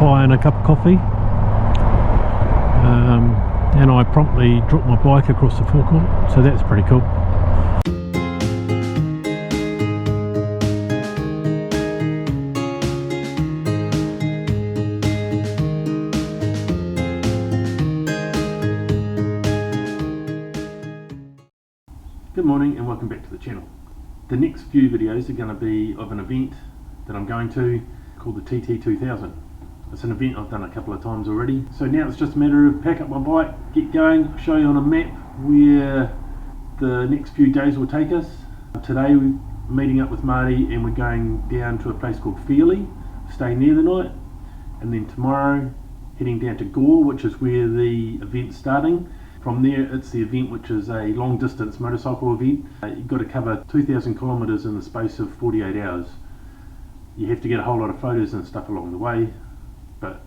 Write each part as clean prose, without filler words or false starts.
pie and a cup of coffee, and I promptly dropped my bike across the forecourt, so that's pretty cool. Good morning and welcome back to the channel. The next few videos are going to be of an event that I'm going to called the TT2000. It's an event I've done a couple of times already. So now it's just a matter of pack up my bike, get going, show you on a map where the next few days will take us. Today we're meeting up with Marty and we're going down to a place called Fairley, staying there the night, and then tomorrow heading down to Gore, which is where the event's starting. From there it's the event, which is a long distance motorcycle event. You've got to cover 2,000 kilometres in the space of 48 hours. You have to get a whole lot of photos and stuff along the way, but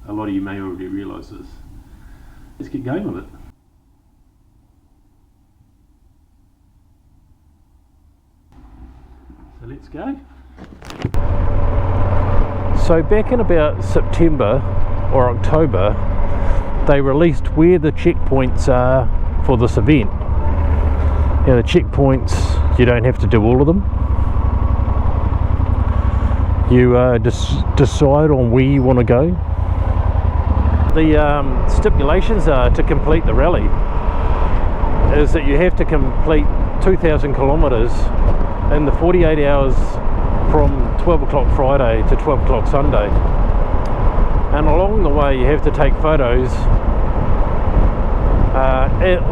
a lot of you may already realise this. Let's get going with it. So let's go. So back in about September or October, they released where the checkpoints are for this event. Now the checkpoints, you don't have to do all of them. You just decide on where you want to go. The stipulations are to complete the rally is that you have to complete 2,000 kilometres in the 48 hours from 12 o'clock Friday to 12 o'clock Sunday. And along the way you have to take photos.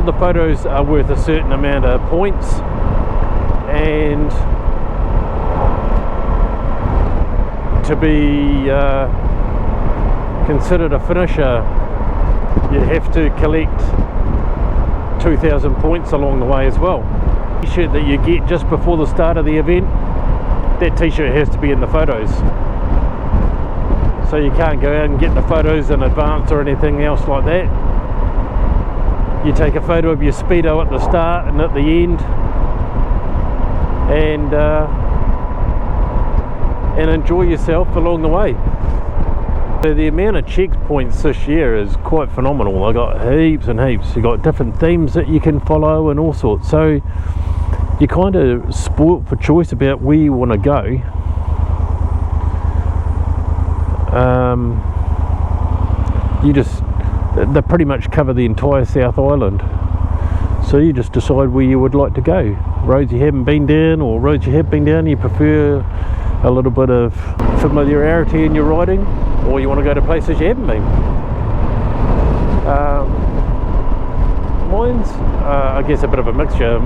The photos are worth a certain amount of points, and to be considered a finisher you have to collect 2,000 points along the way as well. The t-shirt that you get just before the start of the event, that t-shirt has to be in the photos. So you can't go out and get the photos in advance or anything else like that. You take a photo of your speedo at the start and at the end, and enjoy yourself along the way. So the amount of checkpoints this year is quite phenomenal. I got heaps and heaps. You got different themes that you can follow and all sorts. So you're kind of spoilt for choice about where you want to go. They pretty much cover the entire South Island, so you just decide where you would like to go. Roads you haven't been down, or roads you have been down, you prefer a little bit of familiarity in your riding, or you want to go to places you haven't been. Mine's I guess a bit of a mixture.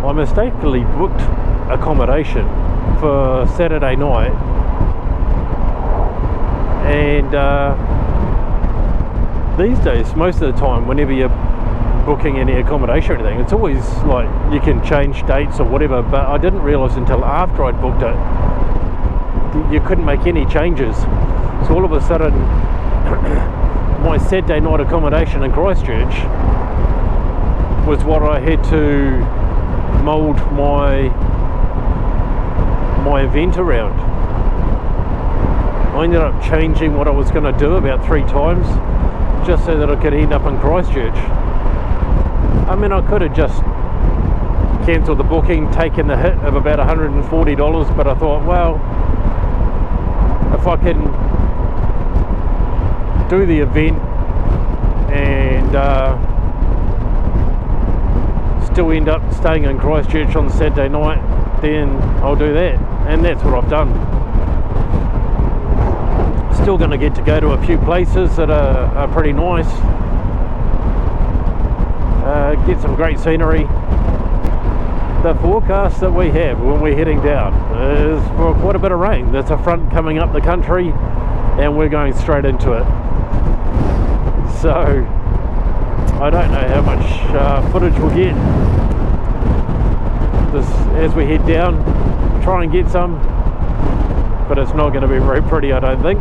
I mistakenly booked accommodation for Saturday night, and these days most of the time whenever you're booking any accommodation or anything, it's always like you can change dates or whatever, but I didn't realise until after I'd booked it you couldn't make any changes. So all of a sudden my Saturday night accommodation in Christchurch was what I had to mould my event around. I ended up changing what I was going to do about 3 times just so that I could end up in Christchurch. I mean, I could have just cancelled the booking, taken the hit of about $140, but I thought, well, if I can do the event and still end up staying in Christchurch on Saturday night, then I'll do that, and that's what I've done. Still going to get to go to a few places that are pretty nice, get some great scenery. The forecast that we have when we're heading down is for quite a bit of rain. There's a front coming up the country and we're going straight into it. So I don't know how much footage we'll get as we head down. Try and get some, but it's not going to be very pretty, I don't think.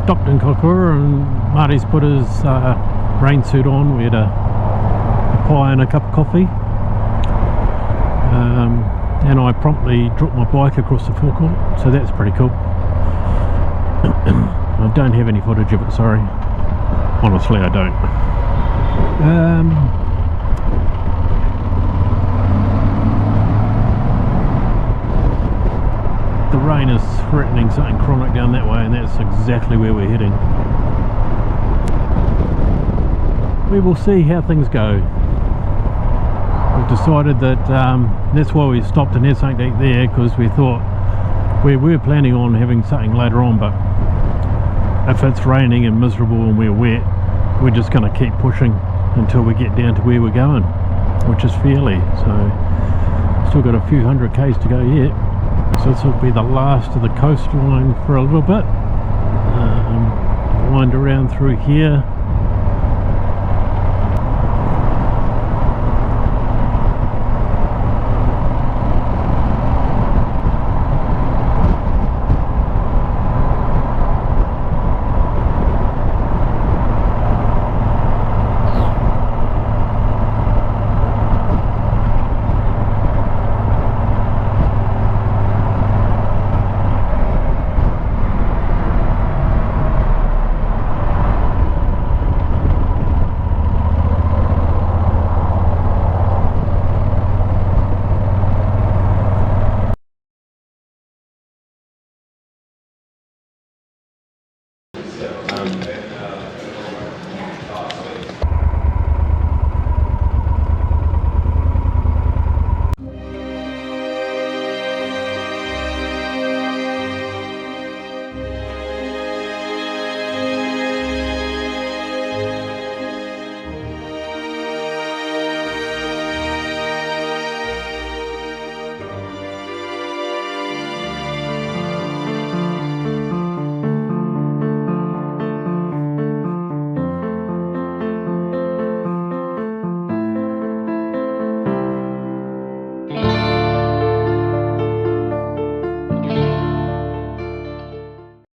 stopped in Kokura and Marty's put his rain suit on. We had a pie and a cup of coffee, and I promptly dropped my bike across the forecourt, so that's pretty cool. I don't have any footage of it, sorry. Honestly, I don't. The rain is threatening something chronic down that way, and that's exactly where we're heading. We will see how things go. We've decided that that's why we stopped and had something to eat there, because we thought we were planning on having something later on, but if it's raining and miserable and we're wet, we're just going to keep pushing until we get down to where we're going, which is Fairley. So still got a few hundred k's to go yet. So this will be the last of the coastline for a little bit. Wind around through here,